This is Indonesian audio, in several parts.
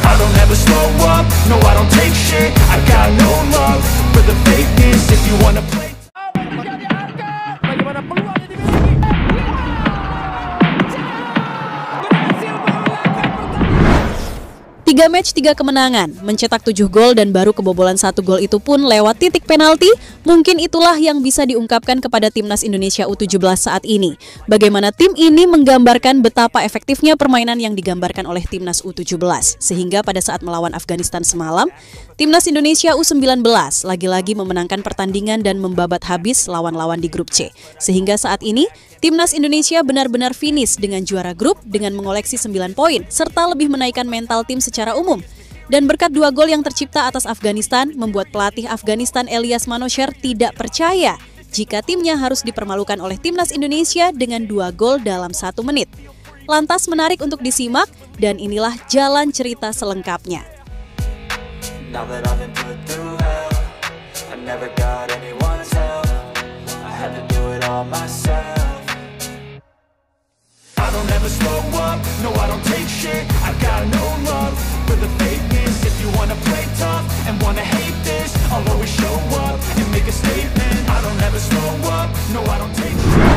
I don't ever slow up, no I don't take shit. I got no love for the fakeness. If you wanna play Bagaimana peluangnya dimiliki? 3 match 3 kemenangan, mencetak 7 gol dan baru kebobolan 1 gol itu pun lewat titik penalti. Mungkin itulah yang bisa diungkapkan kepada Timnas Indonesia U17 saat ini. Bagaimana tim ini menggambarkan betapa efektifnya permainan yang digambarkan oleh Timnas U17. Sehingga pada saat melawan Afghanistan semalam, Timnas Indonesia U19 lagi-lagi memenangkan pertandingan dan membabat habis lawan-lawan di grup C. Sehingga saat ini, Timnas Indonesia benar-benar finish dengan juara grup dengan mengoleksi 9 poin, serta lebih menaikkan mental tim secara umum. Dan berkat 2 gol yang tercipta atas Afghanistan, membuat pelatih Afghanistan Elyas Manosher tidak percaya jika timnya harus dipermalukan oleh Timnas Indonesia dengan 2 gol dalam 1 menit. Lantas menarik untuk disimak, dan inilah jalan cerita selengkapnya. now that I've been put through hell. I never got anyone's help. I had to do it all myself. I don't ever slow up, no I don't take shit. I got no love for the fakeness. If you wanna play tough and wanna hate this, I'll always show up and make a statement. I don't ever slow up, no I don't take shit.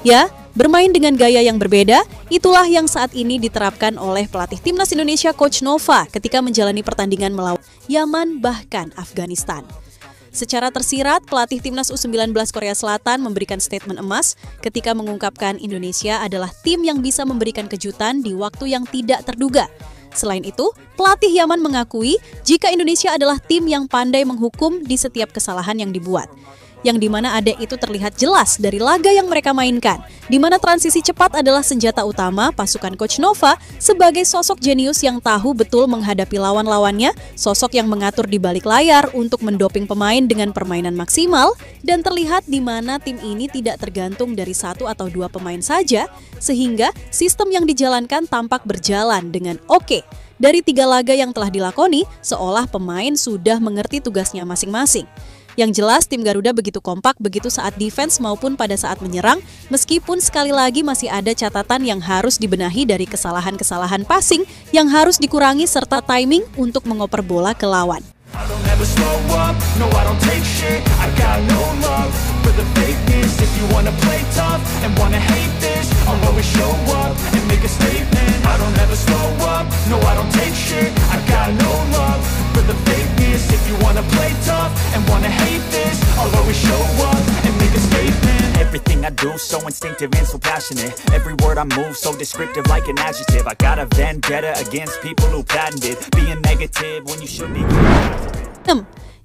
Ya, bermain dengan gaya yang berbeda, itulah yang saat ini diterapkan oleh pelatih Timnas Indonesia Coach Nova ketika menjalani pertandingan melawan Yaman bahkan Afghanistan. Secara tersirat, pelatih Timnas U19 Korea Selatan memberikan statement emas ketika mengungkapkan Indonesia adalah tim yang bisa memberikan kejutan di waktu yang tidak terduga. Selain itu, pelatih Yaman mengakui jika Indonesia adalah tim yang pandai menghukum di setiap kesalahan yang dibuat. Yang dimana adek itu terlihat jelas dari laga yang mereka mainkan, di mana transisi cepat adalah senjata utama pasukan Coach Nova sebagai sosok jenius yang tahu betul menghadapi lawan-lawannya, sosok yang mengatur di balik layar untuk mendoping pemain dengan permainan maksimal, dan terlihat di mana tim ini tidak tergantung dari 1 atau 2 pemain saja, sehingga sistem yang dijalankan tampak berjalan dengan oke. Dari 3 laga yang telah dilakoni, seolah pemain sudah mengerti tugasnya masing-masing. Yang jelas tim Garuda begitu kompak begitu saat defense maupun pada saat menyerang, meskipun sekali lagi masih ada catatan yang harus dibenahi dari kesalahan-kesalahan passing yang harus dikurangi serta timing untuk mengoper bola ke lawan. I don't ever slow up, no I don't take shit. I got no love for the fakeness. If you wanna play tough and wanna hate this, I'll always show up and make a statement. I don't ever slow up, no I don't take shit. I got no love for the fakeness. If you wanna play tough and wanna hate this, I'll always show up and make a statement. Everything I do so instinctive and so passionate. Every word I move so descriptive like an adjective. I got a vendetta against people who patented being negative when you should be.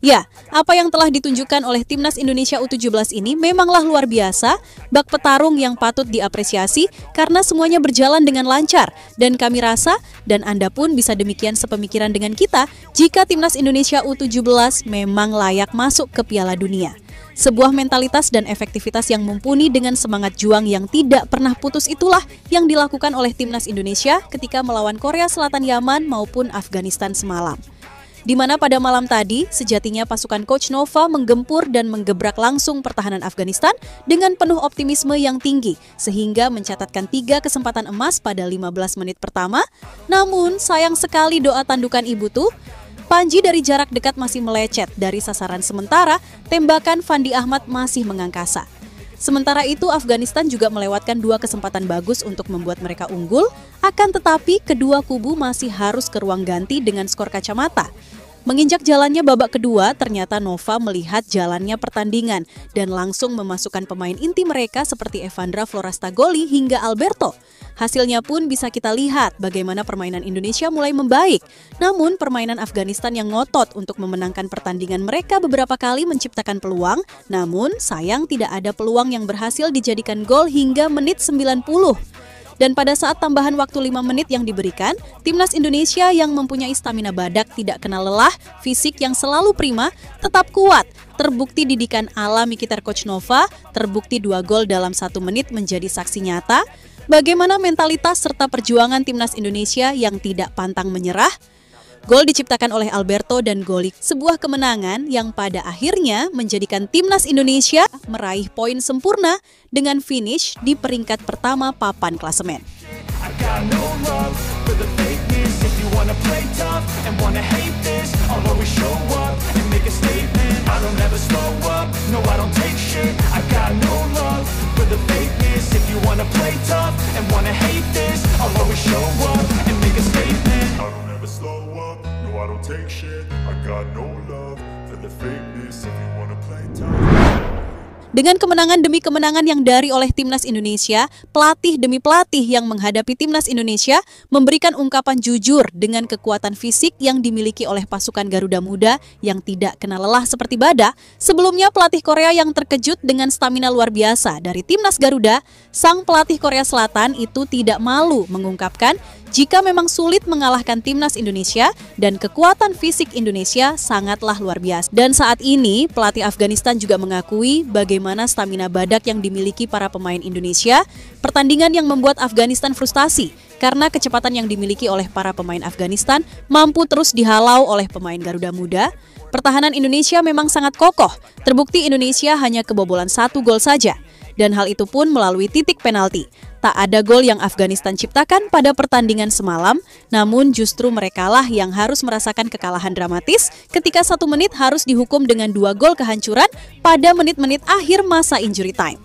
Ya, apa yang telah ditunjukkan oleh Timnas Indonesia U17 ini memanglah luar biasa, bak petarung yang patut diapresiasi karena semuanya berjalan dengan lancar, dan kami rasa, dan Anda pun bisa demikian sepemikiran dengan kita, jika Timnas Indonesia U17 memang layak masuk ke Piala Dunia. Sebuah mentalitas dan efektivitas yang mumpuni dengan semangat juang yang tidak pernah putus itulah yang dilakukan oleh Timnas Indonesia ketika melawan Korea Selatan, Yaman maupun Afghanistan semalam. Di mana pada malam tadi, sejatinya pasukan Coach Nova menggempur dan menggebrak langsung pertahanan Afghanistan dengan penuh optimisme yang tinggi, sehingga mencatatkan 3 kesempatan emas pada 15 menit pertama. Namun, sayang sekali doa tandukan ibu tuh, Panji dari jarak dekat masih melecet dari sasaran sementara, tembakan Fandi Ahmad masih mengangkasa. Sementara itu, Afghanistan juga melewatkan 2 kesempatan bagus untuk membuat mereka unggul, akan tetapi kedua kubu masih harus ke ruang ganti dengan skor kacamata. Menginjak jalannya babak kedua, ternyata Nova melihat jalannya pertandingan dan langsung memasukkan pemain inti mereka seperti Evandra Florastagoli hingga Alberto. Hasilnya pun bisa kita lihat bagaimana permainan Indonesia mulai membaik. Namun permainan Afghanistan yang ngotot untuk memenangkan pertandingan mereka beberapa kali menciptakan peluang, namun sayang tidak ada peluang yang berhasil dijadikan gol hingga menit 90. Dan pada saat tambahan waktu 5 menit yang diberikan, Timnas Indonesia yang mempunyai stamina badak tidak kenal lelah, fisik yang selalu prima, tetap kuat. Terbukti didikan ala Mikiter Coach Nova, terbukti 2 gol dalam 1 menit menjadi saksi nyata. Bagaimana mentalitas serta perjuangan Timnas Indonesia yang tidak pantang menyerah? Gol diciptakan oleh Alberto dan Golik, sebuah kemenangan yang pada akhirnya menjadikan timnas Indonesia meraih poin sempurna dengan finish di peringkat pertama papan klasemen. I got no love for the fakeness. If you wanna play tough and wanna hate this, I'll always show up and make a statement. I don't ever slow up, no I don't take shit. I got no love for the fakeness. If you wanna play tough and wanna hate this, I'll always show up and make a statement. I don't ever slow up, no I don't take shit. I got no love for the fakeness. If you wanna play tough. Dengan kemenangan demi kemenangan yang dari oleh timnas Indonesia, pelatih demi pelatih yang menghadapi timnas Indonesia memberikan ungkapan jujur dengan kekuatan fisik yang dimiliki oleh pasukan Garuda Muda yang tidak kenal lelah seperti Bada. Sebelumnya pelatih Korea yang terkejut dengan stamina luar biasa dari timnas Garuda, sang pelatih Korea Selatan itu tidak malu mengungkapkan jika memang sulit mengalahkan timnas Indonesia dan kekuatan fisik Indonesia sangatlah luar biasa. Dan saat ini pelatih Afghanistan juga mengakui bagaimana stamina badak yang dimiliki para pemain Indonesia, pertandingan yang membuat Afghanistan frustasi karena kecepatan yang dimiliki oleh para pemain Afghanistan mampu terus dihalau oleh pemain Garuda Muda. Pertahanan Indonesia memang sangat kokoh, terbukti Indonesia hanya kebobolan 1 gol saja. Dan hal itu pun melalui titik penalti. Tak ada gol yang Afghanistan ciptakan pada pertandingan semalam, namun justru merekalah yang harus merasakan kekalahan dramatis ketika 1 menit harus dihukum dengan 2 gol kehancuran pada menit-menit akhir masa injury time.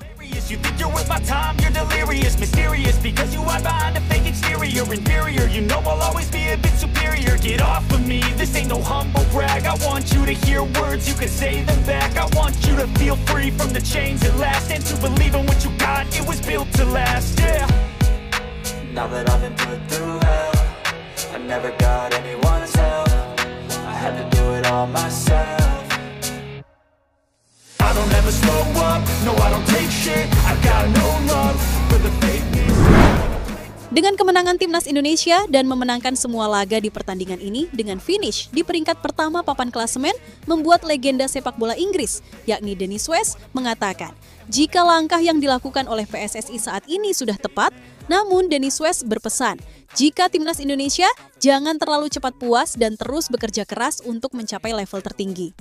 You think you're worth my time, you're delirious, mysterious, because you hide behind a fake exterior, inferior, you know I'll always be a bit superior, get off of me, this ain't no humble brag, I want you to hear words, you can say them back, I want you to feel free from the chains at last, and to believe in what you got, it was built to last, yeah. Now that I've been put through hell, I never got anyone's help, I had to do it all myself. I don't ever slow up, no I don't take shit, I got no love for the fakeness. Dengan kemenangan timnas Indonesia dan memenangkan semua laga di pertandingan ini dengan finish di peringkat pertama papan klasemen, membuat legenda sepak bola Inggris, yakni Dennis West, mengatakan jika langkah yang dilakukan oleh PSSI saat ini sudah tepat, namun Dennis West berpesan jika timnas Indonesia jangan terlalu cepat puas dan terus bekerja keras untuk mencapai level tertinggi.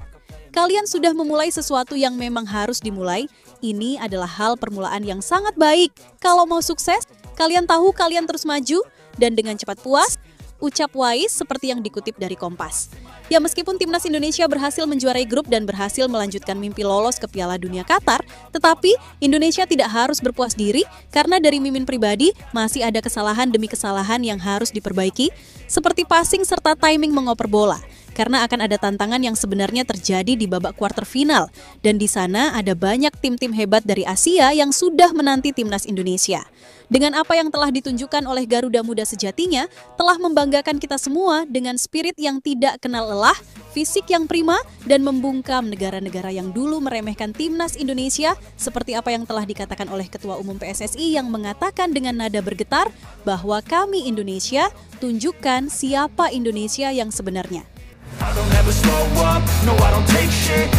Kalian sudah memulai sesuatu yang memang harus dimulai. Ini adalah hal permulaan yang sangat baik. Kalau mau sukses, kalian tahu kalian terus maju dan dengan cepat puas, ucap Wais seperti yang dikutip dari Kompas. Ya, meskipun timnas Indonesia berhasil menjuarai grup dan berhasil melanjutkan mimpi lolos ke Piala Dunia Qatar, tetapi Indonesia tidak harus berpuas diri karena dari Mimin pribadi masih ada kesalahan demi kesalahan yang harus diperbaiki, seperti passing serta timing mengoper bola. Karena akan ada tantangan yang sebenarnya terjadi di babak kuarter final. Dan di sana ada banyak tim-tim hebat dari Asia yang sudah menanti timnas Indonesia. Dengan apa yang telah ditunjukkan oleh Garuda Muda sejatinya, telah membanggakan kita semua dengan spirit yang tidak kenal lelah, fisik yang prima, dan membungkam negara-negara yang dulu meremehkan timnas Indonesia, seperti apa yang telah dikatakan oleh Ketua Umum PSSI yang mengatakan dengan nada bergetar bahwa kami Indonesia, tunjukkan siapa Indonesia yang sebenarnya. I don't ever slow up, no I don't take shit,